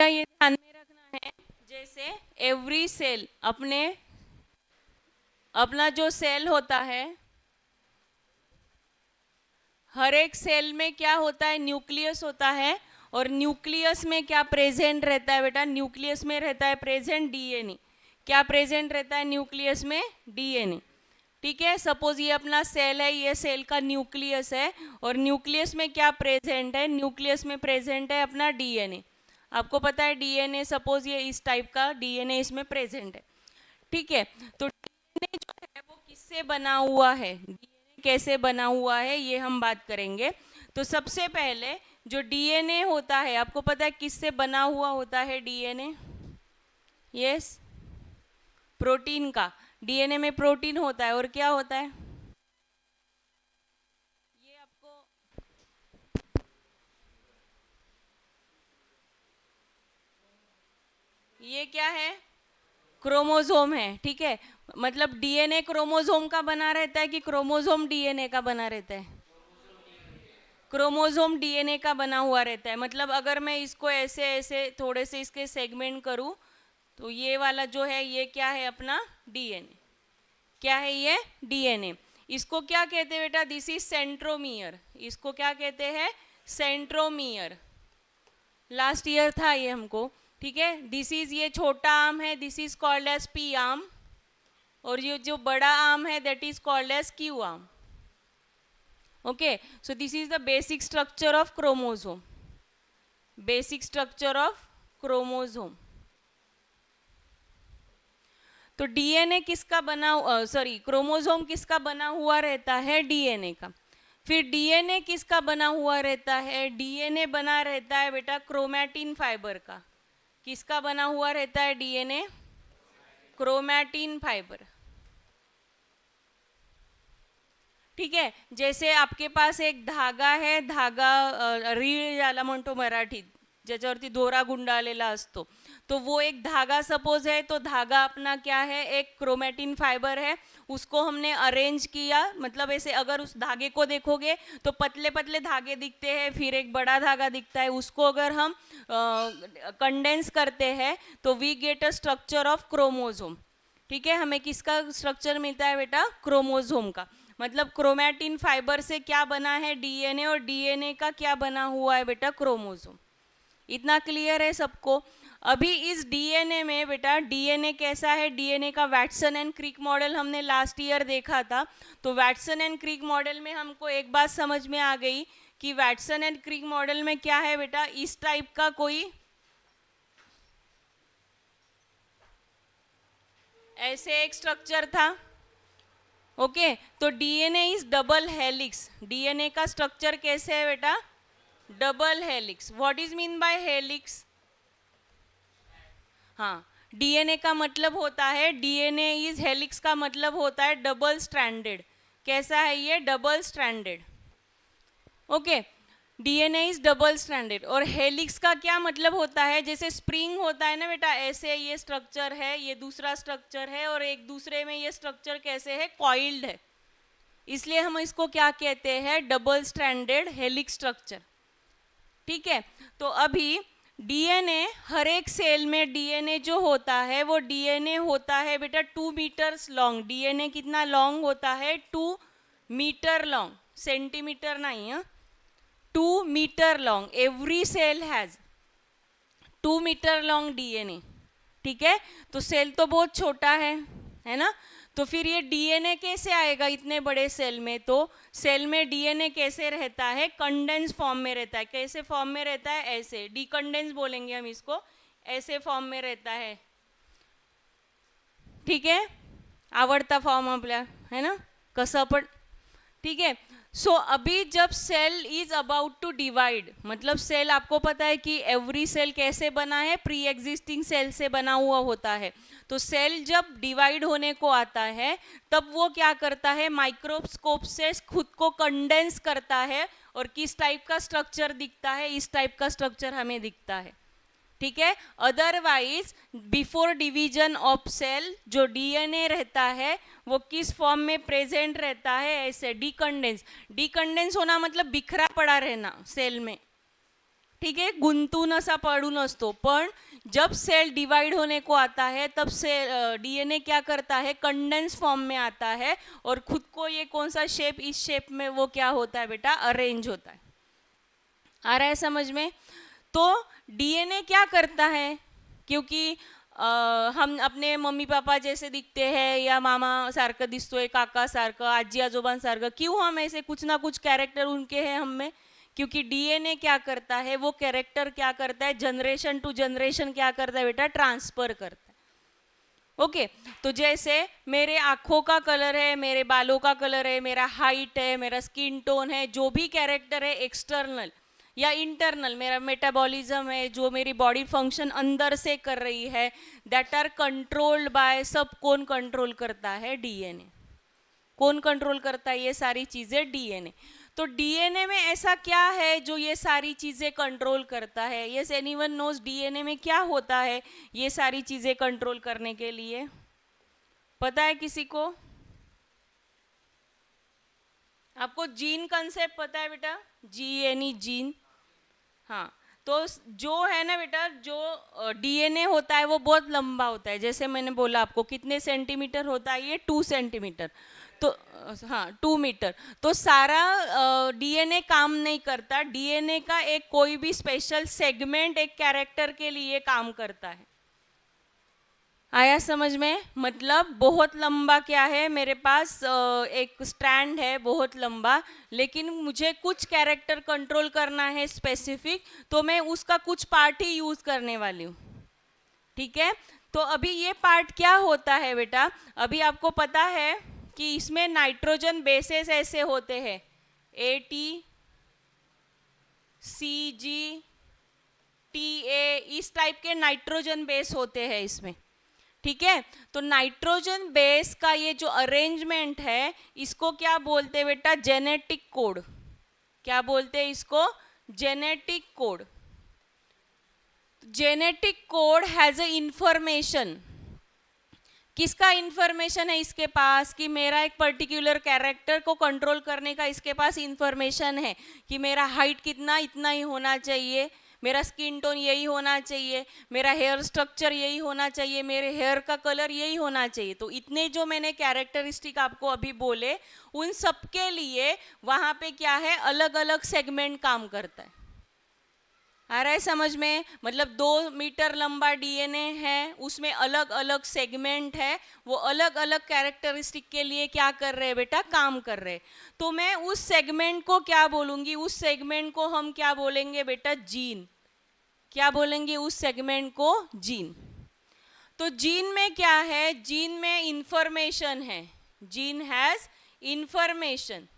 ये ध्यान में रखना है, जैसे एवरी सेल अपना जो सेल होता है, हर एक सेल में क्या होता है, न्यूक्लियस होता है। और न्यूक्लियस में क्या प्रेजेंट रहता है बेटा, न्यूक्लियस में रहता है प्रेजेंट डीएनए। क्या प्रेजेंट रहता है न्यूक्लियस में, डीएनए। ठीक है, सपोज ये अपना सेल है, ये सेल का न्यूक्लियस है, और न्यूक्लियस में क्या प्रेजेंट है, न्यूक्लियस में प्रेजेंट है अपना डीएनए। आपको पता है डीएनए, सपोज ये इस टाइप का डीएनए इसमें प्रेजेंट है। ठीक है, तो डीएनए जो है वो किससे बना हुआ है, डीएनए कैसे बना हुआ है, ये हम बात करेंगे। तो सबसे पहले जो डीएनए होता है, आपको पता है किससे बना हुआ होता है डीएनए, यस, प्रोटीन का। डीएनए में प्रोटीन होता है, और क्या होता है, ये आपको, ये क्या है, क्रोमोसोम है। ठीक है, मतलब डीएनए क्रोमोसोम का बना रहता है कि क्रोमोसोम डीएनए का बना रहता है, क्रोमोसोम डीएनए का बना हुआ रहता है। मतलब अगर मैं इसको ऐसे ऐसे थोड़े से इसके सेगमेंट करूं, तो ये वाला जो है ये क्या है अपना डीएनए। क्या है ये, डीएनए। इसको क्या कहते हैं बेटा, दिस इज सेंट्रोमियर। इसको क्या कहते हैं, सेंट्रोमियर। लास्ट ईयर था ये हमको। ठीक है, दिस इज, ये छोटा आर्म है, this is called as P arm, और ये जो बड़ा आर्म है that is called as Q arm. Okay, so this is the basic structure of chromosome. Basic structure of chromosome. तो डीएनए किसका बना, सॉरी, क्रोमोसोम किसका बना हुआ रहता है, डीएनए का। फिर डीएनए किसका बना हुआ रहता है, डीएनए बना रहता है बेटा क्रोमैटिन फाइबर का। किसका बना हुआ रहता है डीएनए, क्रोमैटिन फाइबर। ठीक है, जैसे आपके पास एक धागा है, धागा रीळ झाला म्हणतो मराठीत, ज्याच्यावरती दोरा गुंडाळलेला असतो, तो वो एक धागा सपोज है, तो धागा अपना क्या है, एक क्रोमैटिन फाइबर है। उसको हमने अरेंज किया, मतलब ऐसे अगर उस धागे को देखोगे तो पतले पतले धागे दिखते हैं, फिर एक बड़ा धागा दिखता है। उसको अगर हम कंडेंस करते हैं तो we get a structure of chromosome. ठीक है, हमें किसका स्ट्रक्चर मिलता है बेटा, क्रोमोसोम का। मतलब क्रोमैटिन फाइबर से क्या बना है, डीएनए, और डीएनए का क्या बना हुआ है बेटा, क्रोमोसोम। इतना क्लियर है सबको। अभी इस डीएनए में बेटा, डीएनए कैसा है, डीएनए का वैटसन एंड क्रिक मॉडल हमने लास्ट ईयर देखा था। तो वैटसन एंड क्रिक मॉडल में हमको एक बात समझ में आ गई कि वैटसन एंड क्रिक मॉडल में क्या है बेटा, इस टाइप का कोई ऐसे एक स्ट्रक्चर था। ओके, तो DNA is double helix. DNA का स्ट्रक्चर कैसे है बेटा, double helix. What is mean by helix, हाँ, डीएनए का मतलब होता है, डीएनए इज हेलिक्स का मतलब होता है डबल स्ट्रैंडेड। कैसा है ये, double stranded. Okay, DNA is double stranded. और हेलिक्स का क्या मतलब होता है, जैसे स्प्रिंग होता है ना बेटा, ऐसे ये स्ट्रक्चर है, ये दूसरा स्ट्रक्चर है, और एक दूसरे में ये स्ट्रक्चर कैसे है, कॉइल्ड है। इसलिए हम इसको क्या कहते हैं, डबल स्ट्रैंडेड हेलिक्स स्ट्रक्चर। ठीक है, तो अभी डीएनए, हर एक सेल में डीएनए जो होता है वो डीएनए होता है बेटा 2 मीटर्स लॉन्ग। डीएनए कितना लॉन्ग होता है, 2 मीटर लॉन्ग, सेंटीमीटर नहीं है, 2 metre long. Every cell has 2 metre long DNA. ठीक है, तो सेल तो बहुत छोटा है ना। तो फिर ये डीएनए कैसे आएगा इतने बड़े सेल में, तो सेल में डीएनए कैसे रहता है, कंडेंस फॉर्म में रहता है। कैसे फॉर्म में रहता है, ऐसे, डीकंडेंस बोलेंगे हम इसको, ऐसे फॉर्म में रहता है। ठीक है, आवडता फॉर्म आपल्या, है ना, कसं पण। ठीक है, सो अभी जब cell is about to divide, मतलब सेल, आपको पता है कि एवरी सेल कैसे बना है, प्री एग्जिस्टिंग सेल से बना हुआ होता है। तो सेल जब डिवाइड होने को आता है तब वो क्या करता है, माइक्रोस्कोप से खुद को कंडेंस करता है, और किस टाइप का स्ट्रक्चर दिखता है, इस टाइप का स्ट्रक्चर हमें दिखता है। ठीक है, otherwise before division of cell जो डीएनए रहता है वो किस फॉर्म में प्रेजेंट रहता है, ऐसे, डीकंडेंस। डीकंडेंस होना मतलब बिखरा पड़ा रहना सेल में। ठीक आहे, गुंतून असा पडून असतो, पण जब सेल डिवाइड होने को आता है तब से डीएनए क्या करता है, कंडेंस फॉर्म में आता है और खुद को ये कौन सा शेप, इस शेप में वो क्या होता है बेटा, अरेंज होता है। आ रहा है समझ में? तो डीएनए क्या करता है, क्योंकि हम अपने मम्मी पापा जैसे दिखते हैं या मामा सारखं दिसतोय, काका सारखं, आजी आजोबांसारखं, क्यों हम ऐसे कुछ ना कुछ कैरेक्टर उनके हैं हम में, क्योंकि डीएनए क्या करता है, वो कैरेक्टर क्या करता है, जनरेशन टू जनरेशन क्या करता है बेटा, ट्रांसफर करता है। ओके, तो जैसे मेरे आँखों का कलर है, मेरे बालों का कलर है, मेरा हाइट है, मेरा स्किन टोन है, जो भी कैरेक्टर है एक्सटर्नल या इंटरनल, मेरा मेटाबॉलिज्म है, जो मेरी बॉडी फंक्शन अंदर से कर रही है, दैट आर कंट्रोल्ड बाय, सब कौन कंट्रोल करता है, डीएनए। कौन कंट्रोल करता है ये सारी चीज़ें, डीएनए। तो डीएनए में ऐसा क्या है जो ये सारी चीज़ें कंट्रोल करता है? यस, एनीवन नोज डीएनए में क्या होता है ये सारी चीज़ें कंट्रोल करने के लिए? पता है किसी को? आपको जीन कंसेप्ट पता है बेटा? जी यानी जीन। हाँ, तो जो है ना बेटा, जो डीएनए होता है वो बहुत लंबा होता है। जैसे मैंने बोला आपको, कितने सेंटीमीटर होता है ये, 2 सेंटीमीटर। तो हाँ, 2 मीटर। तो सारा डीएनए काम नहीं करता, डीएनए का एक कोई भी स्पेशल सेगमेंट एक कैरेक्टर के लिए काम करता है। आया समझ में? मतलब बहुत लंबा क्या है, मेरे पास एक स्ट्रैंड है बहुत लंबा, लेकिन मुझे कुछ कैरेक्टर कंट्रोल करना है स्पेसिफिक, तो मैं उसका कुछ पार्ट ही यूज करने वाली हूँ। ठीक है, तो अभी ये पार्ट क्या होता है बेटा, अभी आपको पता है कि इसमें नाइट्रोजन बेसेस ऐसे होते हैं, AT, CG, TA, इस टाइप के नाइट्रोजन बेस होते हैं इसमें। ठीक है, तो नाइट्रोजन बेस का ये जो अरेंजमेंट है, इसको क्या बोलते हैं बेटा, जेनेटिक कोड। क्या बोलते हैं इसको, genetic code. Genetic code has a information. किसका इंफॉर्मेशन है इसके पास, कि मेरा एक पर्टिकुलर कैरेक्टर को कंट्रोल करने का इसके पास इंफॉर्मेशन है, कि मेरा हाइट कितना, इतना ही होना चाहिए, मेरा स्किन टोन यही होना चाहिए, मेरा हेयर स्ट्रक्चर यही होना चाहिए, मेरे हेयर का कलर यही होना चाहिए। तो इतने जो मैंने कैरेक्टरिस्टिक आपको अभी बोले, उन सब के लिए वहाँ पे क्या है, अलग अलग सेगमेंट काम करता है। आ रहा है समझ में? मतलब 2 मीटर लंबा डीएनए है, उसमें अलग अलग सेगमेंट है, वो अलग अलग कैरेक्टरिस्टिक के लिए क्या कर रहे हैं बेटा, काम कर रहे हैं। तो मैं उस सेगमेंट को क्या बोलूँगी, उस सेगमेंट को हम क्या बोलेंगे बेटा, जीन। क्या बोलेंगे उस सेगमेंट को, जीन। तो जीन में क्या है, जीन में इंफॉर्मेशन है, जीन हैज इंफॉर्मेशन।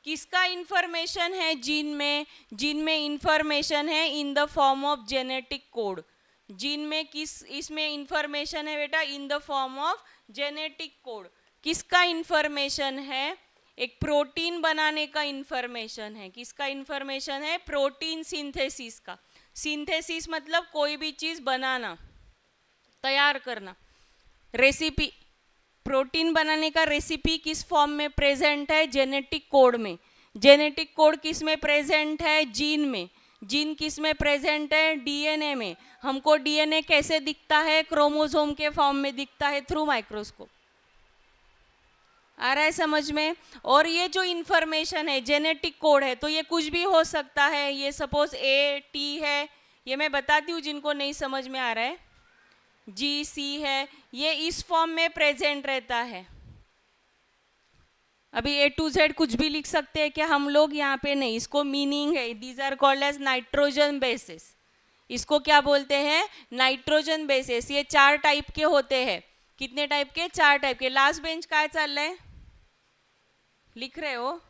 किसका इंफॉर्मेशन है जीन में, जीन में इंफॉर्मेशन है in the form of genetic code. Gene में किस, इसमें इंफॉर्मेशन है बेटा in the form of genetic code. किसका इंफॉर्मेशन है, एक प्रोटीन बनाने का इंफॉर्मेशन है। किसका इंफॉर्मेशन है, प्रोटीन सिंथेसिस का। सिंथेसिस मतलब कोई भी चीज बनाना, तैयार करना, रेसिपी। प्रोटीन बनाने का रेसिपी किस फॉर्म में प्रेजेंट है, जेनेटिक कोड में। जेनेटिक कोड किस में प्रेजेंट है, जीन में। जीन किस में प्रेजेंट है, डीएनए में। हमको डीएनए कैसे दिखता है, क्रोमोसोम के फॉर्म में दिखता है, थ्रू माइक्रोस्कोप। आ रहा है समझ में? और ये जो इंफॉर्मेशन है, जेनेटिक कोड है, तो ये कुछ भी हो सकता है। ये सपोज AT है, ये मैं बताती हूँ जिनको नहीं समझ में आ रहा है। GC है, ये इस फॉर्म में प्रेजेंट रहता है। अभी A to Z कुछ भी लिख सकते हैं क्या हम लोग, यहाँ पे नहीं, इसको मीनिंग है। These are called as nitrogen bases. इसको क्या बोलते हैं, नाइट्रोजन बेसिस। ये 4 टाइप के होते हैं। कितने टाइप के, 4 टाइप के। लास्ट बेंच काय चल रहा है, लिख रहे हो?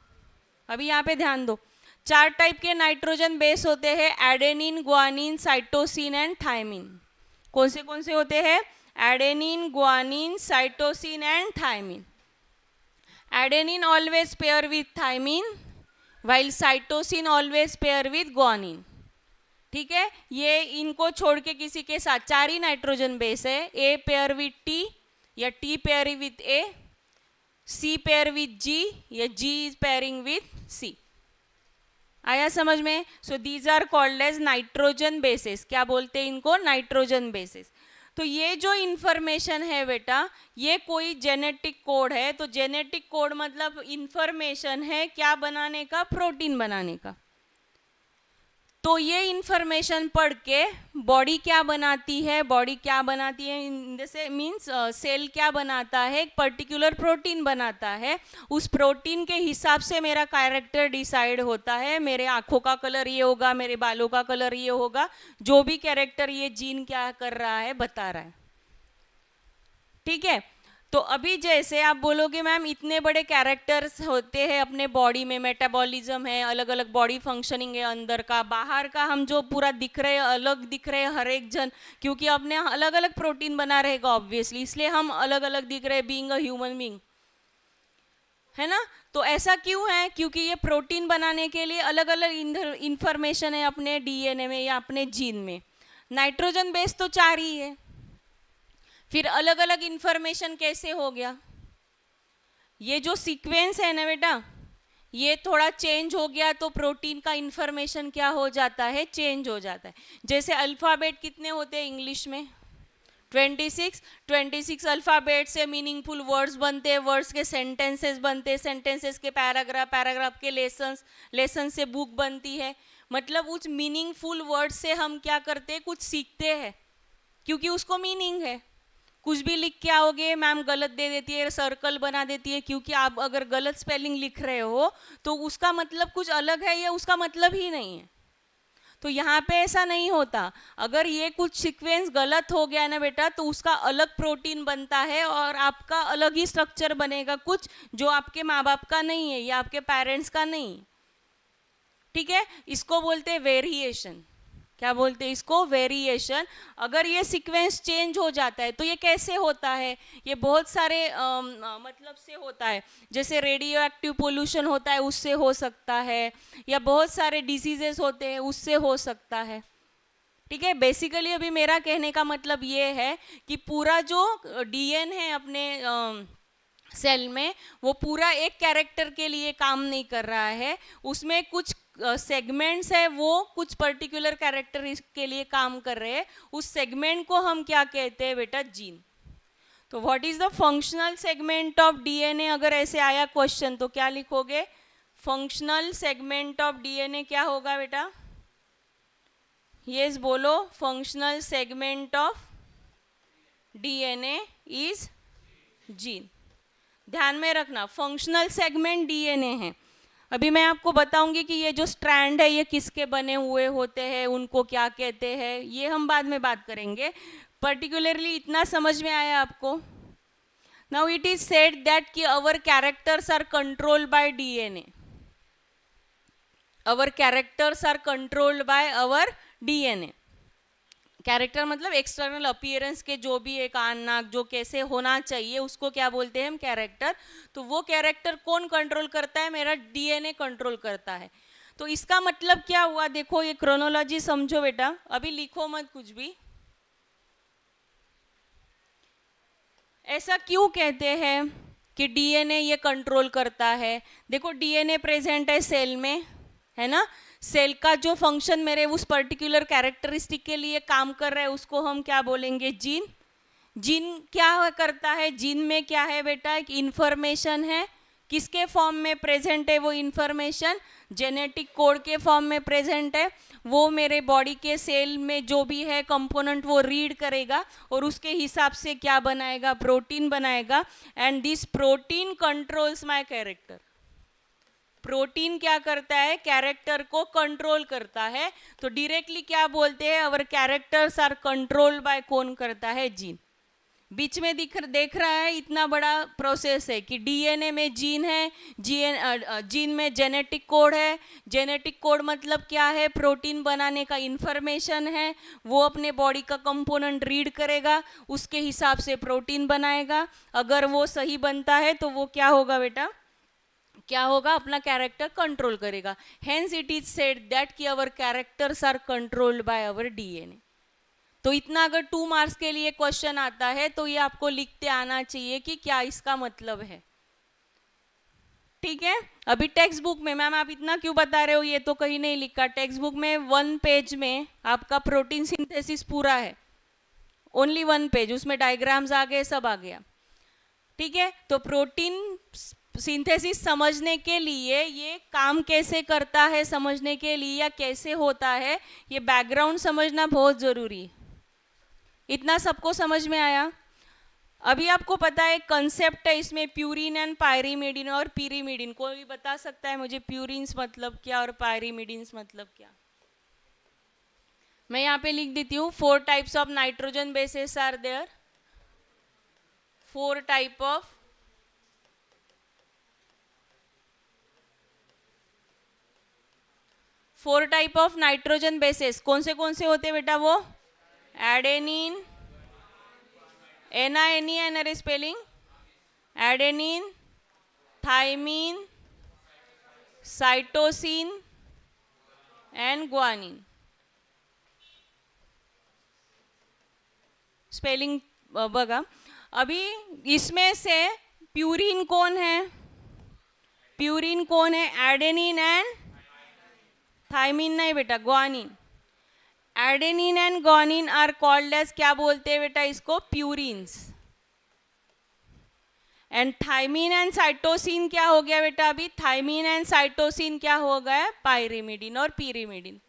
अभी यहाँ पे ध्यान दो। 4 टाइप के नाइट्रोजन बेस होते हैं, adenine, guanine, cytosine and thymine. कौन से होते हैं, adenine, guanine, cytosine and thymine. Adenine always pair with thymine, while cytosine always pair with guanine. ठीक है, ये इनको छोड़ के किसी के साथ 4 ही नाइट्रोजन बेस है। A पेयर विथ T, या T pair with A, C pair with G, या G is pairing with C। आया समझ में? So these are called as nitrogen bases. क्या बोलते हैं इनको? Nitrogen bases. तो ये जो इंफॉर्मेशन है बेटा, ये कोई जेनेटिक कोड है. तो जेनेटिक कोड मतलब इंफॉर्मेशन है क्या बनाने का? प्रोटीन बनाने का. तो ये इंफॉर्मेशन पढ़ के बॉडी क्या बनाती है? बॉडी क्या बनाती है जैसे मीन्स सेल क्या बनाता है? एक पर्टिकुलर प्रोटीन बनाता है. उस प्रोटीन के हिसाब से मेरा कैरेक्टर डिसाइड होता है. मेरे आंखों का कलर ये होगा, मेरे बालों का कलर ये होगा. जो भी कैरेक्टर ये जीन क्या कर रहा है बता रहा है. ठीक है. तो अभी जैसे आप बोलोगे मैम इतने बड़े कैरेक्टर्स होते हैं अपने बॉडी में, मेटाबॉलिज्म है, अलग अलग बॉडी फंक्शनिंग है, अंदर का बाहर का हम जो पूरा दिख रहे हैं अलग दिख रहे हैं हर एक जन, क्योंकि अपने अलग अलग प्रोटीन बना रहेगा ऑब्वियसली, इसलिए हम अलग अलग दिख रहे हैं बीइंग अ ह्यूमन बीइंग, है ना. तो ऐसा क्यों है? क्योंकि ये प्रोटीन बनाने के लिए अलग अलग इंफॉर्मेशन है अपने डीएनए में या अपने जीन में. नाइट्रोजन बेस तो 4 ही है. फिर अलग अलग इंफॉर्मेशन कैसे हो गया? ये जो सीक्वेंस है ना बेटा, ये थोड़ा चेंज हो गया तो प्रोटीन का इंफॉर्मेशन क्या हो जाता है? चेंज हो जाता है. जैसे अल्फाबेट कितने होते हैं इंग्लिश में? 26 अल्फाबेट से मीनिंगफुल वर्ड्स बनते हैं, वर्ड्स के सेंटेंसेस बनते हैं, सेंटेंसेस के पैराग्राफ, पैराग्राफ के लेसन्स, लेसन से बुक बनती है. मतलब उस मीनिंगफुल वर्ड से हम क्या करते हैं? कुछ सीखते हैं, क्योंकि उसको मीनिंग है. कुछ भी लिख के आओगे मैम गलत दे देती है, सर्कल बना देती है, क्योंकि आप अगर गलत स्पेलिंग लिख रहे हो तो उसका मतलब कुछ अलग है या उसका मतलब ही नहीं है. तो यहाँ पे ऐसा नहीं होता. अगर ये कुछ सीक्वेंस गलत हो गया ना बेटा, तो उसका अलग प्रोटीन बनता है और आपका अलग ही स्ट्रक्चर बनेगा, कुछ जो आपके माँ बाप का नहीं है या आपके पेरेंट्स का नहीं. ठीक है. इसको बोलते हैं वेरिएशन. क्या बोलते हैं इसको? वेरिएशन. अगर ये सीक्वेंस चेंज हो जाता है तो ये कैसे होता है? ये बहुत सारे मतलब से होता है. जैसे रेडियो एक्टिव पोल्यूशन होता है उससे हो सकता है, या बहुत सारे डिसीजेस होते हैं उससे हो सकता है. ठीक है. बेसिकली अभी मेरा कहने का मतलब ये है कि पूरा जो डीएनए है अपने सेल में, वो पूरा एक कैरेक्टर के लिए काम नहीं कर रहा है. उसमें कुछ सेगमेंट्स है, वो कुछ पर्टिकुलर कैरेक्टर के लिए काम कर रहे हैं. उस सेगमेंट को हम क्या कहते हैं बेटा? जीन. तो what is the functional segment of DNA? अगर ऐसे आया क्वेश्चन तो क्या लिखोगे? फंक्शनल सेगमेंट ऑफ डीएनए क्या होगा बेटा? यस बोलो. Functional segment of DNA is gene. ध्यान में रखना, फंक्शनल सेगमेंट डीएनए है. अभी मैं आपको बताऊंगी कि ये जो स्ट्रैंड है ये किसके बने हुए होते हैं, उनको क्या कहते हैं, ये हम बाद में बात करेंगे. पर्टिकुलरली इतना समझ में आया आपको? Now it is said that कि our characters are controlled by DNA. Our characters are controlled by our DNA. Character मतलब एक्सटर्नल अपीयरेंस के जो भी एक कान नाक जो कैसे होना चाहिए उसको क्या बोलते हैं हम? कैरेक्टर. तो वो कैरेक्टर कौन कंट्रोल करता है? मेरा डीएनए कंट्रोल करता है. तो इसका मतलब क्या हुआ? देखो ये क्रोनोलॉजी समझो बेटा, अभी लिखो मत कुछ भी. ऐसा क्यों कहते हैं कि डीएनए ये कंट्रोल करता है? देखो डीएनए प्रेजेंट है सेल में, है ना. सेल का जो फंक्शन मेरे उस पर्टिकुलर कैरेक्टरिस्टिक के लिए काम कर रहा है उसको हम क्या बोलेंगे? जीन. जीन क्या करता है? जीन में क्या है बेटा? एक इंफॉर्मेशन है. किसके फॉर्म में प्रेजेंट है वो इंफॉर्मेशन? जेनेटिक कोड के फॉर्म में प्रेजेंट है. वो मेरे बॉडी के सेल में जो भी है कंपोनेंट वो रीड करेगा और उसके हिसाब से क्या बनाएगा? प्रोटीन बनाएगा. And this protein controls my character. Protein क्या करता है? कैरेक्टर को कंट्रोल करता है. तो डायरेक्टली क्या बोलते हैं? अवर कैरेक्टर्स आर कंट्रोल्ड बाय कौन करता है? जीन. बीच में देख रहा है इतना बड़ा प्रोसेस है कि डीएनए में जीन है, जीन में जेनेटिक कोड है. जेनेटिक कोड मतलब क्या है? प्रोटीन बनाने का इंफॉर्मेशन है. वो अपने बॉडी का कंपोनेंट रीड करेगा, उसके हिसाब से प्रोटीन बनाएगा. अगर वो सही बनता है तो वो क्या होगा बेटा? क्या होगा? अपना कैरेक्टर कंट्रोल करेगा. Hence it is said that कि our characters are controlled by our DNA. तो इतना अगर 2 मार्क्स के लिए क्वेश्चन आता है तो ये आपको लिखते आना चाहिए कि क्या इसका मतलब है. ठीक है। अभी टेक्स्ट बुक में, मैम आप इतना क्यों बता रहे हो, ये तो कहीं नहीं लिखा टेक्स्ट बुक में। 1 पेज में आपका प्रोटीन सिंथेसिस पूरा है, ओनली 1 पेज, उसमें डायग्राम्स आ गए, सब आ गया। ठीक है, तो प्रोटीन सिंथेसिस समझने के लिए, ये काम कैसे करता है समझने के लिए, या कैसे होता है, ये बैकग्राउंड समझना बहुत जरूरी है। इतना सबको समझ में आया? अभी आपको पता है कंसेप्ट है इसमें, प्यूरिन एंड पायरीमिडीन और पीरीमिडीन। कोई बता सकता है मुझे प्यूरिन्स मतलब क्या और पायरीमिडीन्स मतलब क्या? मैं यहाँ पे लिख देती हूँ, 4 types of nitrogen bases are there, 4 type of nitrogen bases. कौन से होते हैं बेटा वो? Adenine, NaNe spelling, adenine, thymine, cytosine and guanine. Spelling बघा। अभी इसमें से प्यूरिन कौन है? प्यूरिन कौन है? एडेनिन एंड थाइमीन नहीं बेटा, guanine. Adenine and guanine are called as, क्या बोलते हैं बेटा इसको? Purines. And thymine and cytosine क्या हो गया बेटा? अभी थाइमीन एंड साइटोसिन क्या हो गया? पायरीमिडीन और पीरीमिडीन।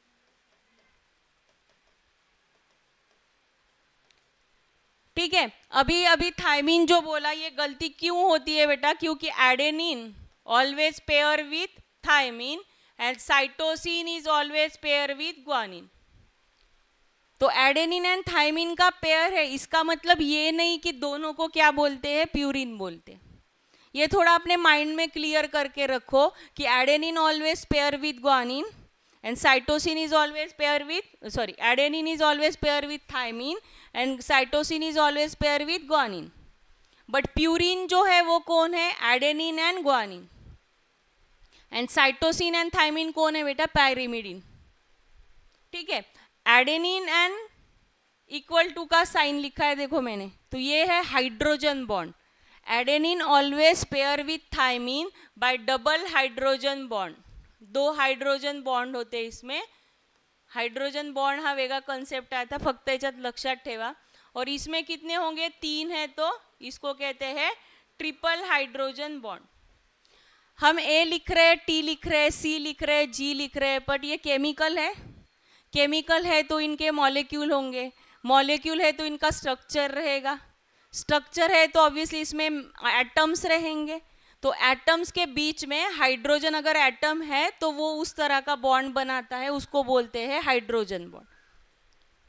ठीक है, अभी थाइमीन जो बोला, ये गलती क्यों होती है बेटा? क्योंकि adenine always pair with thymine and cytosine is always pair with guanine. तो एडेनिन एंड थाइमीन का पेयर है, इसका मतलब ये नहीं कि दोनों को क्या बोलते हैं? प्यूरिन बोलते हैं। ये थोड़ा अपने माइंड में क्लियर करके रखो कि adenine always pair with guanine and cytosine is always pair with, sorry, adenine is always pair with thymine and cytosine is always pair with guanine. But purine जो है वो कौन है? Adenine and guanine. And cytosine and thymine कौन है बेटा? Pyrimidine. ठीक है, एडेनिन एंड इक्वल टू का साइन लिखा है देखो मैंने, तो ये है hydrogen bond. Adenine always pair with thymine bye double hydrogen bond. 2 hydrogen bond होते इसमें। हायड्रोजन बॉन्ड हा वेगळा कॉन्सेप्ट आहे, था फक्त याच्यात लक्षात ठेवा। और इसमें कितने होंगे? 3 है, तो इसको कहते हैं ट्रिपल हाइड्रोजन बॉन्ड। हम ए लिख रहे हैं, टी लिख रहे हैं, सी लिख रहे हैं, जी लिख रहे हैं, बट ये केमिकल है। केमिकल है तो इनके मॉलिक्यूल होंगे, मॉलिक्यूल है तो इनका स्ट्रक्चर रहेगा, स्ट्रक्चर है तो ऑब्वियसली इसमें एटम्स रहेंगे। तो एटम्स के बीच में हाइड्रोजन अगर एटम है तो वो उस तरह का बॉन्ड बनाता है, उसको बोलते हैं हाइड्रोजन बॉन्ड।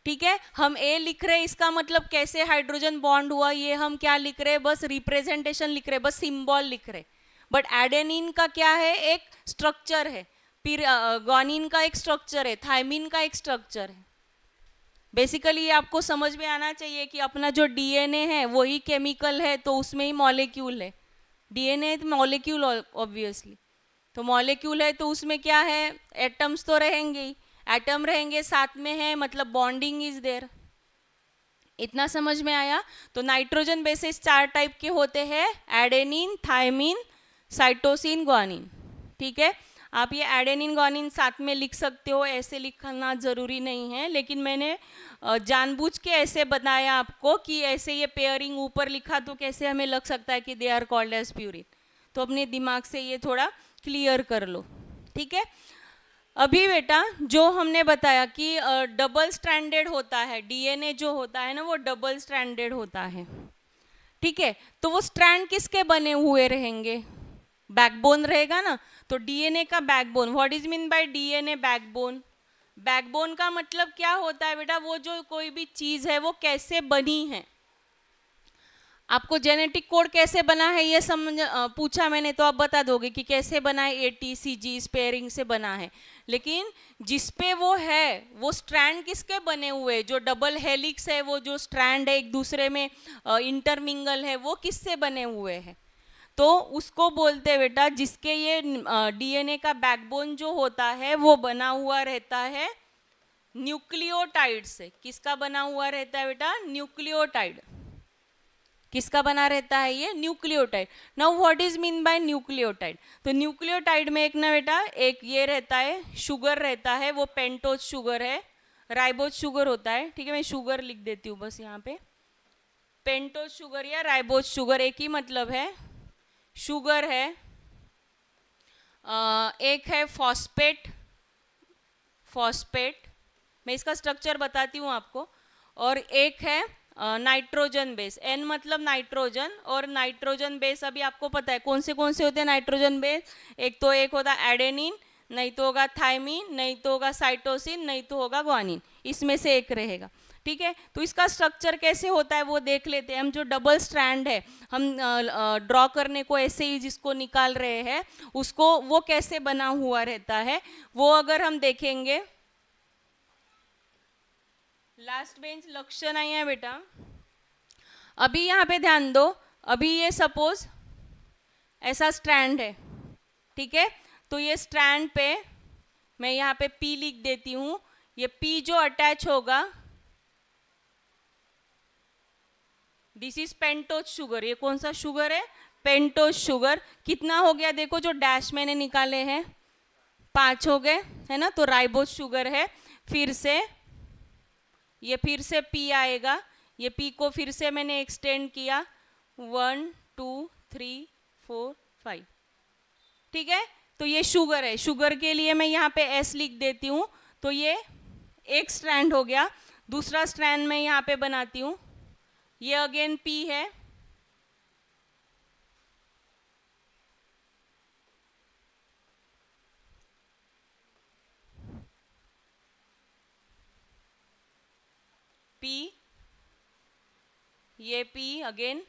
ठीक है, हम ए लिख रहे हैं, इसका मतलब कैसे हाइड्रोजन बॉन्ड हुआ ये हम क्या लिख रहे हैं? बस रिप्रेजेंटेशन लिख रहे हैं, बस सिंबल लिख रहे हैं। बट एडेनिन का क्या है? एक स्ट्रक्चर है, ग्वानिन का एक स्ट्रक्चर है, थाइमीन का एक स्ट्रक्चर है। बेसिकली ये आपको समझ में आना चाहिए कि अपना जो डीएनए है वही केमिकल है, तो उसमें ही मॉलिक्यूल है। डीएनए मॉलिक्यूल ऑब्वियसली, तो मॉलिक्यूल है तो उसमें क्या है? एटम्स तो रहेंगे ही, एटम रहेंगे साथ में है, मतलब बॉन्डिंग इज देयर। इतना समझ में आया? तो नाइट्रोजन बेसेस 4 टाइप के होते हैं, एडेनिन, थाइमीन, साइटोसिन, ग्वानिन। ठीक है, आप ये एडेनिन ग्वानिन साथ में लिख सकते हो, ऐसे लिखना ज़रूरी नहीं है, लेकिन मैंने जानबूझ के ऐसे बताया आपको कि ऐसे ये पेयरिंग ऊपर लिखा तो कैसे हमें लग सकता है कि they are called as purine. तो अपने दिमाग से ये थोड़ा क्लियर कर लो। ठीक है, अभी बेटा जो हमने बताया कि डबल स्ट्रैंडेड होता है, डीएनए जो होता है ना वो डबल स्ट्रैंडेड होता है। ठीक है, तो वो स्ट्रैंड किसके बने हुए रहेंगे? बैकबोन रहेगा ना, तो डीएनए का backbone, what is mean by DNA backbone? Backbone का मतलब क्या होता है बेटा? वो जो कोई भी चीज है वो कैसे बनी है। आपको जेनेटिक कोड कैसे बना है ये समझ पूछा मैंने, तो आप बता दोगे कि कैसे बना है, ATCG स्पेयरिंग से बना है। लेकिन जिस पे वो है वो स्ट्रैंड किसके बने हुए? जो डबल हेलिक्स है, वो जो स्ट्रैंड है एक दूसरे में इंटरमिंगल है, वो किससे बने हुए हैं? तो उसको बोलते हैं बेटा, जिसके ये डीएनए का बैकबोन जो होता है वो बना हुआ रहता है न्यूक्लियोटाइड से। किसका बना हुआ रहता है बेटा? न्यूक्लियोटाइड। किसका बना रहता है ये? Nucleotide. Now what is mean by nucleotide? तो न्यूक्लियोटाइड में एक ना बेटा एक ये रहता है, शुगर रहता है, वो पेंटोज शुगर है, राइबोज शुगर होता है, ठीक है, मैं शुगर लिख देती हूँ बस यहाँ पे, पेंटोज शुगर या राइबोज शुगर एक ही मतलब है, शुगर है। एक है फॉस्फेट, फॉस्फेट, मैं इसका स्ट्रक्चर बताती हूँ आपको, और एक है नाइट्रोजन बेस। एन मतलब नाइट्रोजन, और नाइट्रोजन बेस अभी आपको पता है कौन से होते हैं नाइट्रोजन बेस। एक होता है एडेनिन, नहीं तो होगा थायमिन, नहीं तो होगा साइटोसिन, नहीं तो होगा ग्वानिन, इसमें से एक रहेगा, ठीक है। तो इसका स्ट्रक्चर कैसे होता है वो देख लेते हैं हम। जो डबल स्ट्रैंड है हम ड्रॉ करने को ऐसे ही जिसको निकाल रहे हैं उसको, वो कैसे बना हुआ रहता है वो अगर हम देखेंगे, लास्ट बेंच लक्षण आई है बेटा। अभी यहाँ पे ध्यान दो, अभी ये सपोज ऐसा स्ट्रैंड है, ठीक है, तो ये स्ट्रैंड पे मैं यहाँ पे P लिख देती हूँ। ये P जो अटैच होगा, दिस इज पेंटोज शुगर। ये कौन सा शुगर है? Pentose sugar. कितना हो गया देखो, जो डैश मैंने निकाले हैं 5 हो गए, है ना, तो राइबोज शुगर है। फिर से ये फिर से P आएगा, ये P को फिर से मैंने एक्सटेंड किया 1 2 3 4 5, ठीक है, तो ये शुगर है। शुगर के लिए मैं यहाँ पे S लिख देती हूँ, तो ये एक स्ट्रैंड हो गया। दूसरा स्ट्रैंड मैं यहाँ पे बनाती हूँ, ये अगेन P है, P, ये P अगेन,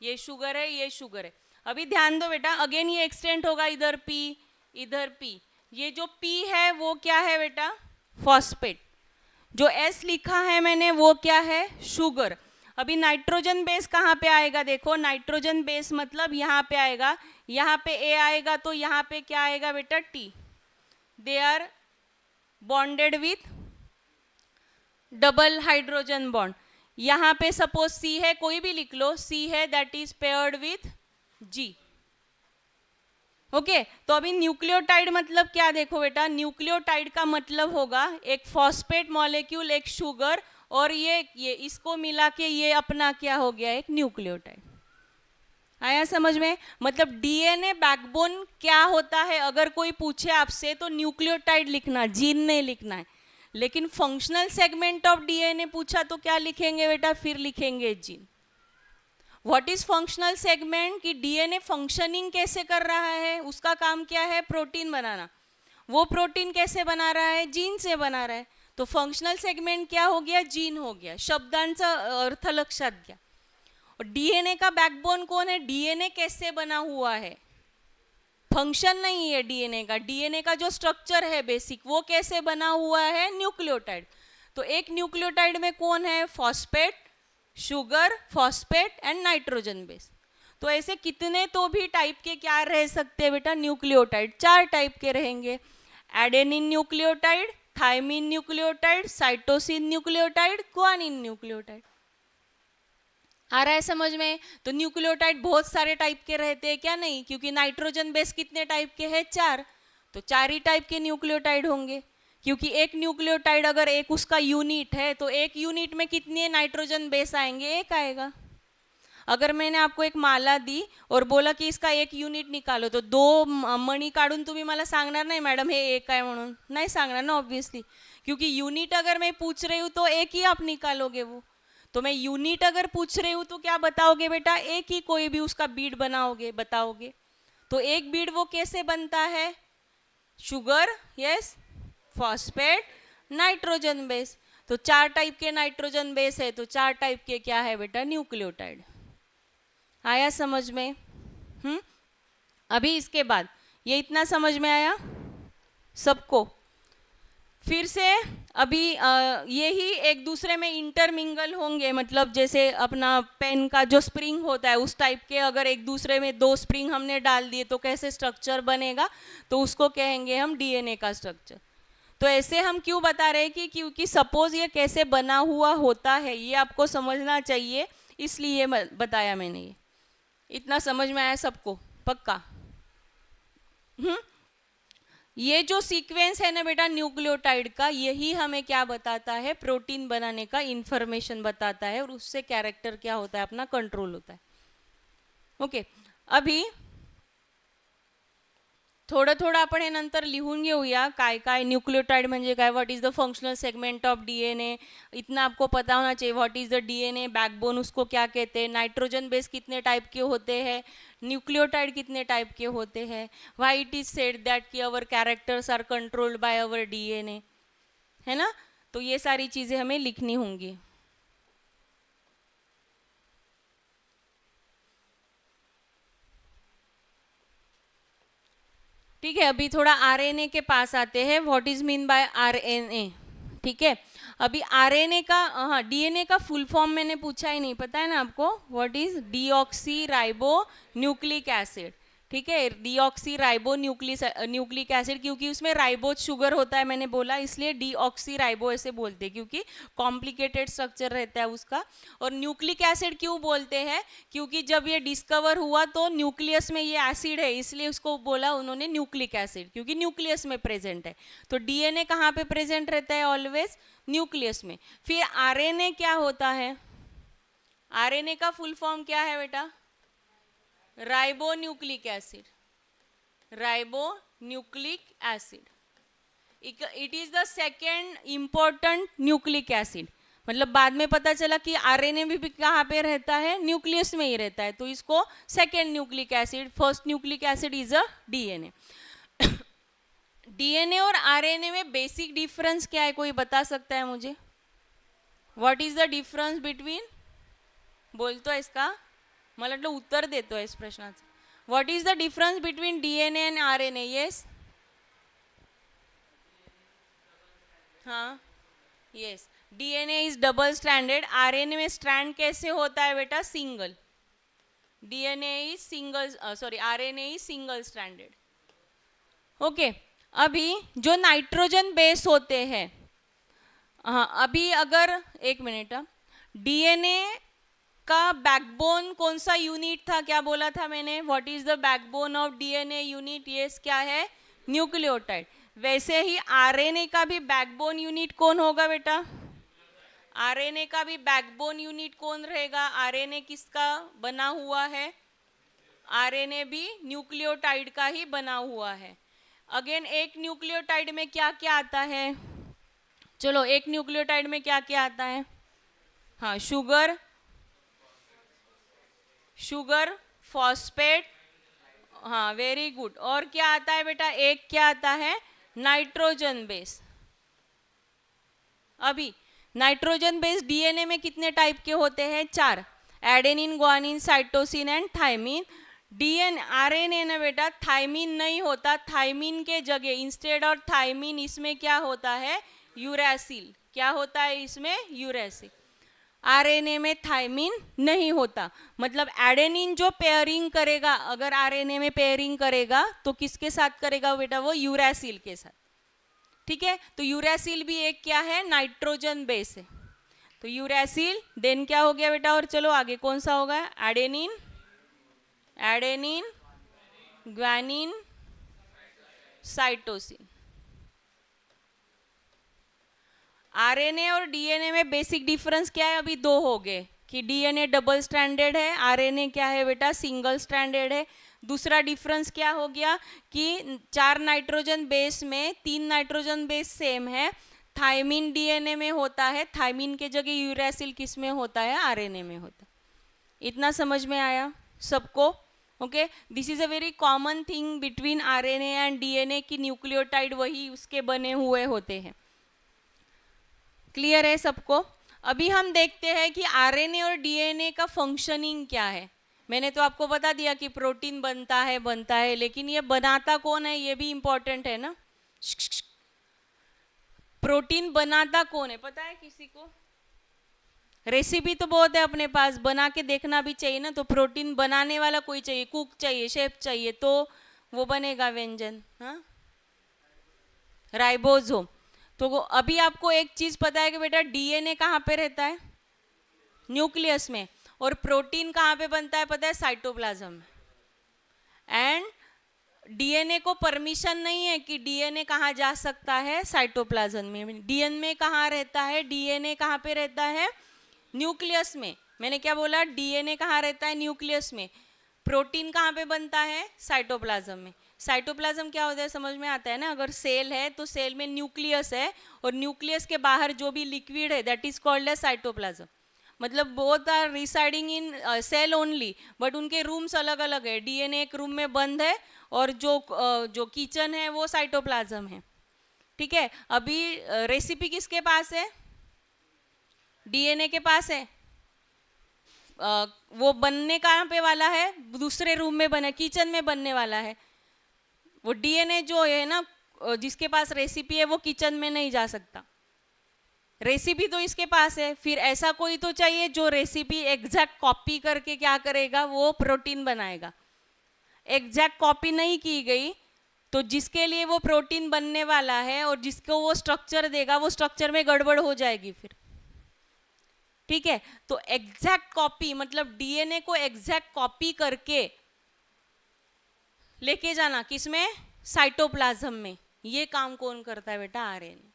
ये शुगर है, ये शुगर है। अभी ध्यान दो बेटा, अगेन ये एक्सटेंड होगा, इधर P इधर P। ये जो P है वो क्या है बेटा? फॉस्फेट। जो S लिखा है मैंने वो क्या है? शुगर। अभी नाइट्रोजन बेस कहाँ पे आएगा? देखो नाइट्रोजन बेस मतलब यहाँ पे आएगा, यहाँ पे A आएगा, तो यहाँ पे क्या आएगा बेटा? T। They are bonded with double hydrogen bond. यहाँ पे सपोज C है, कोई भी लिख लो, C है, that is paired with G। Okay, तो अभी न्यूक्लियोटाइड मतलब क्या देखो बेटा, न्यूक्लियोटाइड का मतलब होगा एक फॉस्फेट मॉलिक्यूल, एक शुगर, और ये इसको मिला के ये अपना क्या हो गया? एक न्यूक्लियोटाइड। आया समझ में? मतलब डीएनए बैकबोन क्या होता है अगर कोई पूछे आपसे तो न्यूक्लियोटाइड लिखना, जीन नहीं लिखना है। लेकिन फंक्शनल सेगमेंट ऑफ डीएनए पूछा तो क्या लिखेंगे बेटा? फिर लिखेंगे gene. What is functional segment? कि डीएनए फंक्शनिंग कैसे कर रहा है, उसका काम क्या है? प्रोटीन बनाना। वो प्रोटीन कैसे बना रहा है? जीन से बना रहा है। तो फंक्शनल सेगमेंट क्या हो गया? जीन हो गया। शब्दांचा अर्थ लक्षात घ्या। और डीएनए का बैकबोन कौन है? डीएनए कैसे बना हुआ है? फंक्शन नहीं है डीएनए का, डीएनए का जो स्ट्रक्चर है बेसिक, वो कैसे बना हुआ है? न्यूक्लियोटाइड। तो एक न्यूक्लियोटाइड में कौन है? Phosphate, sugar, phosphate and nitrogen base. तो ऐसे कितने तो भी टाइप के क्या रह सकते हैं बेटा? न्यूक्लियोटाइड 4 टाइप के रहेंगे। Adenine nucleotide, thymine nucleotide, cytosine nucleotide, guanine nucleotide. आ रहा है समझ में? तो न्यूक्लियोटाइड बहुत सारे टाइप के रहते हैं क्या? नहीं, क्योंकि नाइट्रोजन बेस कितने टाइप के हैं? 4। तो 4 ही टाइप के न्यूक्लियोटाइड होंगे, क्योंकि एक न्यूक्लियोटाइड अगर एक उसका यूनिट है तो एक यूनिट में कितने नाइट्रोजन बेस आएंगे? एक आएगा। अगर मैंने आपको एक माला दी और बोला की इसका एक युनिट निकालो, तो 2 मणी काढून तुम्ही मला सांगणार नाही मॅडम हे एक आहे म्हणून, नाही सांगणार ना ऑब्वियसली, क्योंकि यूनिट अगर मैं पूछ रही हूँ तो एक ही आप निकालोगे वो। तो मैं यूनिट अगर पूछ रही हूँ तो क्या बताओगे बेटा? एक ही कोई भी उसका बीड बनाओगे, बताओगे। तो एक बीड वो कैसे बनता है? Sugar, yes, phosphate, nitrogen base. तो 4 टाइप के नाइट्रोजन बेस है, तो 4 टाइप के क्या है बेटा? न्यूक्लियोटाइड। आया समझ में? अभी इसके बाद ये इतना समझ में आया सबको? फिर से अभी ये ही एक दूसरे में इंटरमिंगल होंगे, मतलब जैसे अपना पेन का जो स्प्रिंग होता है उस टाइप के, अगर एक दूसरे में 2 स्प्रिंग हमने डाल दिए तो कैसे स्ट्रक्चर बनेगा? तो उसको कहेंगे हम डीएनए का स्ट्रक्चर। तो ऐसे हम क्यों बता रहे हैं कि क्योंकि सपोज ये कैसे बना हुआ होता है ये आपको समझना चाहिए, इसलिए बताया मैंने। ये इतना समझ में आया सबको? पक्का? ये जो सीक्वेंस है ना बेटा न्यूक्लियोटाइड का, यही हमें क्या बताता है? प्रोटीन बनाने का इंफॉर्मेशन बताता है, और उससे कैरेक्टर क्या होता है अपना? कंट्रोल होता है। ओके, अभी थोडं थोडं आपण हे नंतर लिहून घेऊया काय काय न्यूक्लियोटाइड म्हणजे काय, what is the functional segment of DNA, इतना आपको पता होना चाहिए। What is the DNA backbone, उसको क्या कहते हैं, नाइट्रोजन बेस कितने टाइप के होते हैं, न्यूक्लियोटाइड कितने टाइप के होते हैं, why it is said that कि our characters are controlled by our DNA, है ना। तो ये सारी चीज़ें हमें लिखनी होंगी। ठीक है, अभी थोड़ा आरएनए के पास आते हैं। What is mean by RNA? ठीक है, अभी आरएनए का, हाँ डीएनए का फुल फॉर्म मैंने पूछा ही नहीं, पता है ना आपको? What is deoxy ribo nucleic acid. ठीक है, डीऑक्सी राइबो न्यूक्लिक एसिड, क्योंकि उसमें राइबोज शुगर होता है मैंने बोला, इसलिए डीऑक्सी राइबो ऐसे बोलते हैं, क्योंकि कॉम्प्लिकेटेड स्ट्रक्चर रहता है उसका। और न्यूक्लिक एसिड क्यों बोलते हैं? क्योंकि जब ये डिस्कवर हुआ तो न्यूक्लियस में ये एसिड है, इसलिए उसको बोला उन्होंने न्यूक्लिक एसिड, क्योंकि न्यूक्लियस में प्रेजेंट है। तो डीएनए कहाँ पे प्रेजेंट रहता है? ऑलवेज न्यूक्लियस में। फिर आरएनए क्या होता है? आरएनए का फुल फॉर्म क्या है बेटा? Ribonucleic acid, ribonucleic acid. It is the second important nucleic acid. मतलब बाद में पता चला कि आरएनए भी कहाँ पे रहता है? न्यूक्लियस में ही रहता है, तो इसको second nucleic acid, first nucleic acid is a DNA. DNA और आरएनए में बेसिक डिफरेंस क्या है, कोई बता सकता है मुझे? What is the difference between, बोलतो इसका, मला वाटलं उत्तर देतो आहे प्रश्नाचं। What is the difference between DNA and RNA? Yes, हाँ yes, DNA is double stranded, RNA में स्ट्रैंड कैसे होता है बेटा? Single. DNA is single, sorry RNA is single stranded. Okay, अभी जो नाइट्रोजन बेस होते हैं, हाँ अभी अगर एक मिनट, डीएनए का बैकबोन कौन सा यूनिट था? क्या बोला था मैंने? What is the backbone of DNA unit? Yes, क्या है? न्यूक्लियोटाइड। वैसे ही आरएनए का भी बैकबोन यूनिट कौन होगा बेटा? आरएनए का भी बैकबोन यूनिट कौन रहेगा? आरएनए किसका बना हुआ है? आरएनए भी न्यूक्लियोटाइड का ही बना हुआ है। अगेन एक न्यूक्लियोटाइड में क्या क्या आता है? चलो, एक न्यूक्लियोटाइड में क्या क्या आता है? हाँ, शुगर, शुगर, फॉस्फेट, हाँ वेरी गुड। और क्या आता है बेटा? एक क्या आता है? Nitrogen base. अभी नाइट्रोजन बेस डीएनए में कितने टाइप के होते हैं? 4, adenine, guanine, cytosine and thymine. DNA RNA ना बेटा थाइमिन नहीं होता, थाइमिन के जगह इंस्टेड ऑफ थाइमिन इसमें क्या होता है? यूरेसिल। क्या होता है इसमें? यूरेसिल। आरएनए में थाइमिन नहीं होता, मतलब एडेनिन जो पेयरिंग करेगा, अगर आरएनए में पेयरिंग करेगा तो किसके साथ करेगा बेटा? वो यूरेसिल के साथ। ठीक है, तो यूरेसिल भी एक क्या है? नाइट्रोजन बेस है। तो यूरेसिल देन क्या हो गया बेटा? और चलो आगे कौन सा होगा? Adenine, adenine, guanine, cytosine. RNA और डीएनए में बेसिक डिफरेंस क्या है? अभी 2 हो गए कि डीएनए डबल स्ट्रैंडेड है, आरएनए क्या है बेटा? सिंगल स्ट्रैंडेड है। दूसरा डिफरेंस क्या हो गया कि 4 नाइट्रोजन बेस में 3 नाइट्रोजन बेस सेम है। थाइमिन डीएनए में होता है, थाइमिन के जगह यूरेसिल किस में होता है? आरएनए में होता है। इतना समझ में आया सबको? Okay, this is a very common thing between RNA and DNA कि न्यूक्लियोटाइड वही उसके बने हुए होते हैं। क्लियर है सबको? अभी हम देखते हैं कि आरएनए और डीएनए का फंक्शनिंग क्या है। मैंने तो आपको बता दिया कि प्रोटीन बनता है, लेकिन ये बनाता कौन है ये भी इंपॉर्टेंट है ना। प्रोटीन बनाता कौन है पता है किसी को? रेसिपी तो बहुत है अपने पास, बना के देखना भी चाहिए ना। तो प्रोटीन बनाने वाला कोई चाहिए, कुक चाहिए, शेफ चाहिए, तो वो बनेगा व्यंजन। हाँ, राइबोसोम। तो अभी आपको एक चीज पता है कि बेटा डीएनए कहाँ पे रहता है, न्यूक्लियस में, और प्रोटीन कहाँ पे बनता है पता है, साइटोप्लाज्म में। एंड डीएनए को परमिशन नहीं है कि डीएनए कहाँ जा सकता है, साइटोप्लाज्म में। डीएनए कहाँ रहता है, डीएनए कहाँ पे रहता है, न्यूक्लियस में। मैंने क्या बोला, डीएनए कहाँ रहता है, न्यूक्लियस में। प्रोटीन कहाँ पे बनता है, साइटोप्लाज्म में। साइटोप्लाज्म क्या होता है समझ में आता है ना, अगर सेल है तो सेल में न्यूक्लियस है, और न्यूक्लियस के बाहर जो भी लिक्विड है that is called as cytoplasm. मतलब both are residing in cell only, but उनके रूम्स अलग अलग है। डीएनए एक रूम में बंद है, और जो किचन है वो साइटोप्लाज्म है। ठीक है, अभी रेसिपी किसके पास है, डीएनए के पास है। वो बनने कहाँ पे वाला है, दूसरे रूम में बने, किचन में बनने वाला है। वो डीएनए जो है ना, जिसके पास रेसिपी है वो किचन में नहीं जा सकता, रेसिपी तो इसके पास है। फिर ऐसा कोई तो चाहिए जो रेसिपी एग्जैक्ट कॉपी करके क्या करेगा, वो प्रोटीन बनाएगा। एग्जैक्ट कॉपी नहीं की गई तो जिसके लिए वो प्रोटीन बनने वाला है और जिसको वो स्ट्रक्चर देगा, वो स्ट्रक्चर में गड़बड़ हो जाएगी फिर। ठीक है, तो एग्जैक्ट कॉपी मतलब डीएनए को एग्जैक्ट कॉपी करके लेके जाना किसमें, साइटोप्लाज्म में। ये काम कौन करता है बेटा, आरएनए।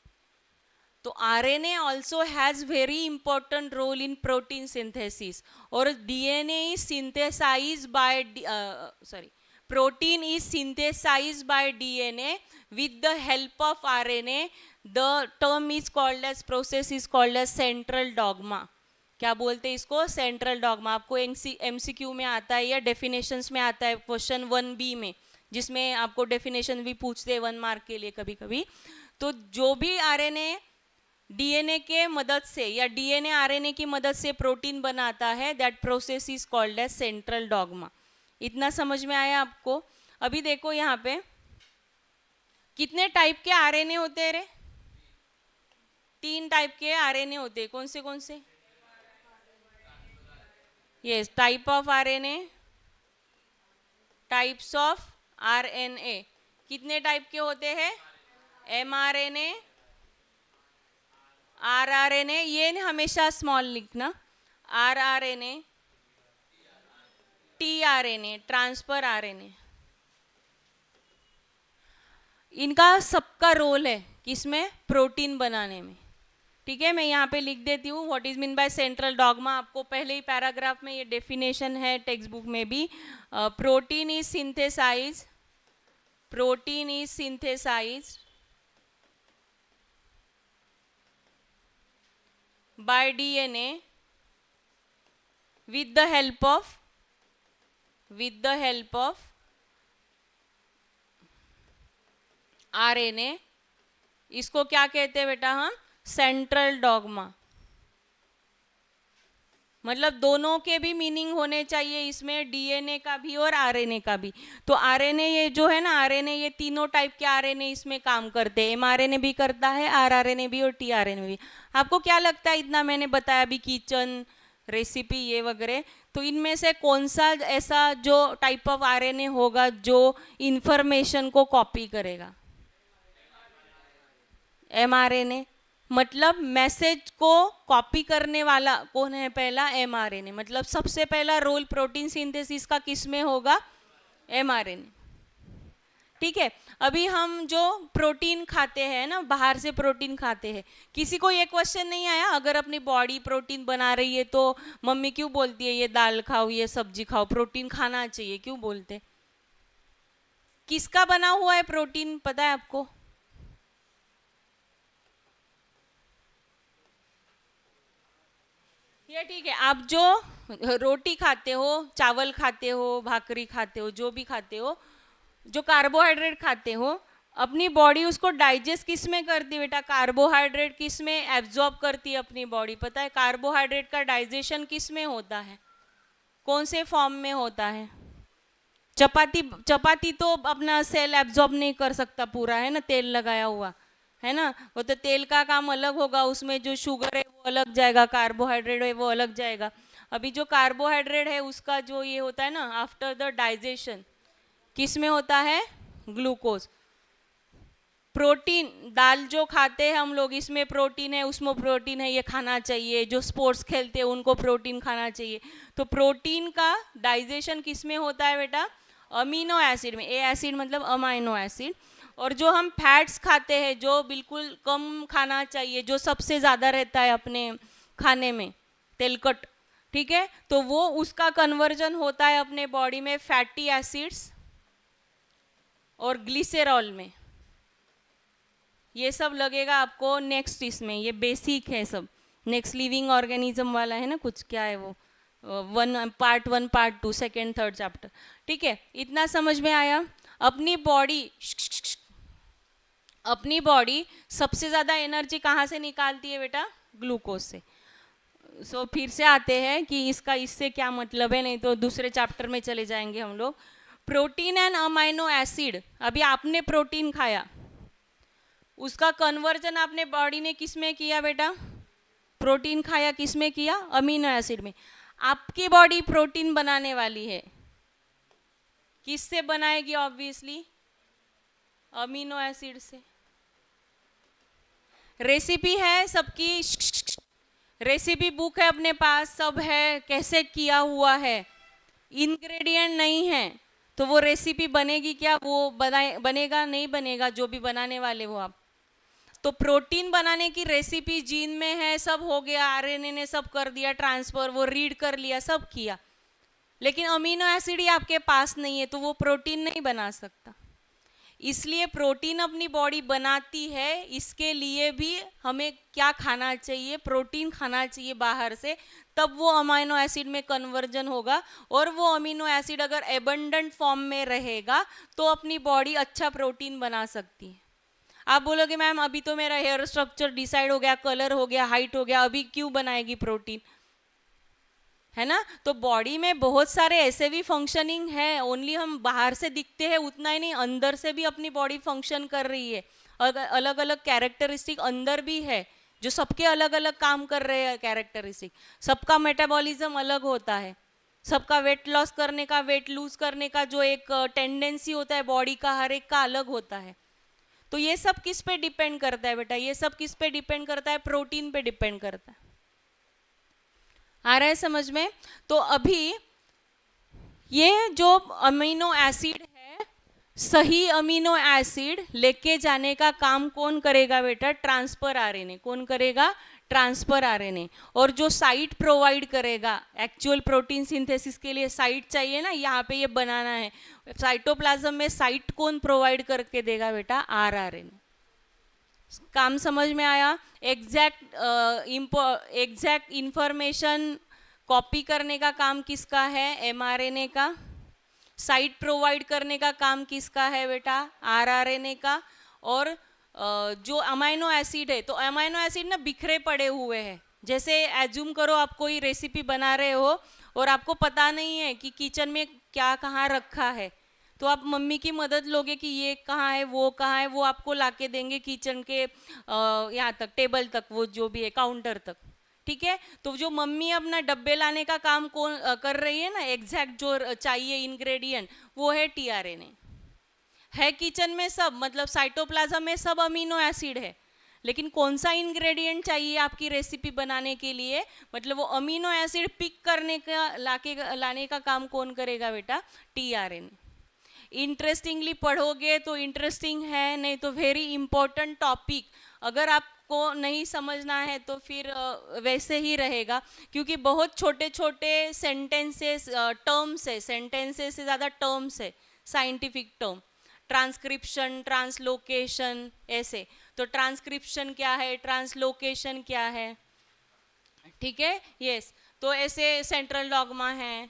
तो RNA also has very important role in protein synthesis, और DNA is synthesize by protein is synthesized by DNA with the help of RNA. The term is called as, process is called as central dogma. क्या बोलते हैं इसको, central dogma. आपको MCQ में आता है या डेफिनेशंस में आता है, क्वेश्चन 1B में, जिसमें आपको डेफिनेशन भी पूछते हैं 1 मार्क के लिए कभी कभी। तो जो भी आरएनए डीएनए के मदद से या डीएनए आरएनए की मदद से प्रोटीन बनाता है, that process is called as central dogma. इतना समझ में आया आपको। अभी देखो यहाँ पे कितने टाइप के आरएनए होते हैं रे, 3 टाइप के आरएनए होते हैं। कौन से, yes, type of RNA, types of RNA. कितने टाइप के होते हैं, एमआरएनए, आरआरएनए, ये हमेशा स्मॉल लिखना, आरआरएनए, टीआरएनए, ट्रांसफर आरएनए। इनका सबका रोल है किसमें, प्रोटीन बनाने में। ठीक है, मैं यहाँ पे लिख देती हूँ what is mean by central dogma. आपको पहले ही पैराग्राफ में ये डेफिनेशन है, टेक्स्ट बुक में भी। Protein is synthesize, protein is synthesize by DNA with the help of RNA। इसको क्या कहते हैं बेटा हम, सेंट्रल डॉगमा। मतलब दोनों के भी मीनिंग होने चाहिए इसमें, डीएनए का भी और आरएनए का भी। तो आरएनए ये जो है ना, आरएनए ये तीनों टाइप के आरएनए इसमें काम करते हैं। एमआरएनए भी करता है, आरआरएनए भी और टीआरएनए भी। आपको क्या लगता है, इतना मैंने बताया अभी, किचन, रेसिपी, ये वगैरह, तो इनमें से कौन सा ऐसा जो टाइप ऑफ आरएनए होगा जो इंफॉर्मेशन को कॉपी करेगा, एमआरएनए। मतलब मैसेज को कॉपी करने वाला कौन है, पहला एमआरएनए। मतलब सबसे पहला रोल प्रोटीन सिंथेसिस का किस में होगा, एमआरएनए। ठीक है, अभी हम जो प्रोटीन खाते हैं ना, बाहर से प्रोटीन खाते हैं, किसी को ये क्वेश्चन नहीं आया अगर अपनी बॉडी प्रोटीन बना रही है तो मम्मी क्यों बोलती है ये दाल खाओ, ये सब्जी खाओ, प्रोटीन खाना चाहिए, क्यों बोलते? किसका बना हुआ है प्रोटीन, पता है आपको? ये ठीक है, आप जो रोटी खाते हो, चावल खाते हो, भाकरी खाते हो, जो भी खाते हो, जो कार्बोहाइड्रेट खाते हो, अपनी बॉडी उसको डाइजेस्ट किस में करती है बेटा, कार्बोहाइड्रेट किस में एब्जॉर्ब करती है अपनी बॉडी, पता है? कार्बोहाइड्रेट का डाइजेशन किस में होता है, कौन से फॉर्म में होता है? चपाती तो अपना सेल एब्जॉर्ब नहीं कर सकता पूरा, है ना, तेल लगाया हुआ है ना, वो तो तेल का काम अलग होगा, उसमें जो शुगर है वो अलग जाएगा, कार्बोहाइड्रेट है वो अलग जाएगा। अभी जो कार्बोहाइड्रेट है उसका जो ये होता है ना, आफ्टर द डाइजेशन किस में होता है, ग्लूकोज। प्रोटीन, दाल जो खाते हैं हम लोग, इसमें प्रोटीन है, उसमें प्रोटीन है, ये खाना चाहिए। जो स्पोर्ट्स खेलते हैं उनको प्रोटीन खाना चाहिए। तो प्रोटीन का डाइजेशन किस में होता है बेटा? अमीनो एसिड में। ए एसिड मतलब अमाइनो एसिड। और जो हम फैट्स खाते हैं, जो बिल्कुल कम खाना चाहिए, जो सबसे ज़्यादा रहता है अपने खाने में, तेलकट, ठीक है, तो वो उसका कन्वर्जन होता है अपने बॉडी में फैटी एसिड्स और ग्लिसरॉल में। ये सब लगेगा आपको नेक्स्ट इसमें, ये बेसिक है सब। नेक्स्ट लिविंग ऑर्गेनिज्म वाला है ना कुछ, क्या है वो, part 1 part 2 second third chapter, ठीक है। इतना समझ में आया? अपनी बॉडी सबसे ज़्यादा एनर्जी कहाँ से निकालती है बेटा? ग्लूकोज से। सो फिर से आते हैं कि इसका इससे क्या मतलब है, नहीं तो दूसरे चैप्टर में चले जाएंगे हम लोग। प्रोटीन एंड अमाइनो एसिड, अभी आपने प्रोटीन खाया, उसका कन्वर्जन आपने बॉडी ने किस में किया बेटा? प्रोटीन खाया, किस में किया? अमीनो एसिड में। आपकी बॉडी प्रोटीन बनाने वाली है, किससे बनाएगी? ऑब्वियसली अमीनो एसिड से। रेसिपी है सबकी, रेसिपी बुक है अपने पास, सब है, कैसे किया हुआ है। इंग्रेडिएंट नहीं है तो वो रेसिपी बनेगी क्या? वो बनेगा नहीं बनेगा, जो भी बनाने वाले वो आप। तो प्रोटीन बनाने की रेसिपी जीन में है, सब हो गया, आरएनए ने सब कर दिया ट्रांसफर, वो रीड कर लिया, सब किया, लेकिन अमीनो एसिड ही आपके पास नहीं है, तो वो प्रोटीन नहीं बना सकता। इसलिए प्रोटीन अपनी बॉडी बनाती है, इसके लिए भी हमें क्या खाना चाहिए? प्रोटीन खाना चाहिए बाहर से, तब वो अमीनो एसिड में कन्वर्जन होगा। और वो अमीनो एसिड अगर एबंडेंट फॉर्म में रहेगा तो अपनी बॉडी अच्छा प्रोटीन बना सकती है। आप बोलोगे मैम अभी तो मेरा हेयर स्ट्रक्चर डिसाइड हो गया, कलर हो गया, हाइट हो गया, अभी क्यों बनाएगी प्रोटीन? है ना? तो बॉडी में बहुत सारे ऐसे भी फंक्शनिंग है, ओनली हम बाहर से दिखते हैं उतना ही नहीं, अंदर से भी अपनी बॉडी फंक्शन कर रही है। अलग अलग कैरेक्टरिस्टिक अंदर भी है, जो सबके अलग अलग काम कर रहे हैं कैरेक्टरिस्टिक। सबका मेटाबॉलिज्म अलग होता है, सबका वेट लॉस करने का, वेट लूज करने का जो एक टेंडेंसी होता है बॉडी का, हर एक का अलग होता है। तो ये सब किस पे डिपेंड करता है बेटा? ये सब किस पे डिपेंड करता है? प्रोटीन पे डिपेंड करता है। आ रहा है समझ में? तो अभी ये जो अमीनो एसिड है, सही अमीनो एसिड लेके जाने का काम कौन करेगा बेटा? Transfer RNA. कौन करेगा? Transfer RNA. और जो साइट प्रोवाइड करेगा एक्चुअल प्रोटीन सिंथेसिस के लिए साइट चाहिए ना, यहाँ पे ये बनाना है, साइटोप्लाज्म में साइट कौन प्रोवाइड करके देगा बेटा? आरएनए। काम समझ में आया? एग्जैक्ट इंफॉर्मेशन कॉपी करने का काम किसका है? एमआरएनए का। साइट प्रोवाइड करने का काम किसका है बेटा? आरआरएनए का। और जो अमाइनो एसिड है, तो अमाइनो एसिड ना बिखरे पड़े हुए हैं। जैसे एज्यूम करो आप कोई रेसिपी बना रहे हो और आपको पता नहीं है कि किचन में क्या कहाँ रखा है, तो आप मम्मी की मदद लोगे कि ये कहाँ है, वो कहाँ है, वो आपको लाके देंगे किचन के यहाँ तक, टेबल तक, वो जो भी है काउंटर तक, ठीक है। तो जो मम्मी अपना डब्बे लाने का काम कौन कर रही है ना, एग्जैक्ट जो चाहिए इंग्रेडिएंट, वो है टीआरएनए। है किचन में सब, मतलब साइटोप्लाज्म में सब अमीनो एसिड है, लेकिन कौन सा इंग्रेडिएंट चाहिए आपकी रेसिपी बनाने के लिए, मतलब वो अमीनो एसिड पिक करने का, लाने का काम कौन करेगा बेटा? टीआरएनए। इंटरेस्टिंगली पढ़ोगे तो इंटरेस्टिंग है, नहीं तो वेरी इंपॉर्टेंट टॉपिक। अगर आपको नहीं समझना है तो फिर वैसे ही रहेगा, क्योंकि बहुत छोटे छोटे सेंटेंसेस, टर्म्स है, सेंटेंसेस से ज़्यादा टर्म्स है, साइंटिफिक टर्म। ट्रांसक्रिप्शन, ट्रांसलोकेशन, ऐसे। तो ट्रांसक्रिप्शन क्या है, ट्रांसलोकेशन क्या है, ठीक है, यस। तो ऐसे सेंट्रल डॉगमा है,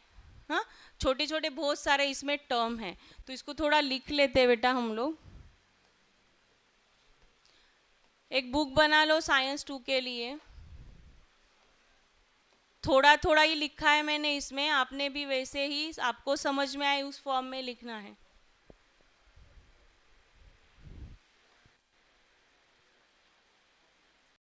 हाँ, छोटे छोटे बहुत सारे इसमें टर्म हैं, तो इसको थोड़ा लिख लेते हैं बेटा हम लोग। एक बुक बना लो साइंस 2 के लिए, थोड़ा थोड़ा ही लिखा है मैंने इसमें, आपने भी वैसे ही आपको समझ में आए उस फॉर्म में लिखना है।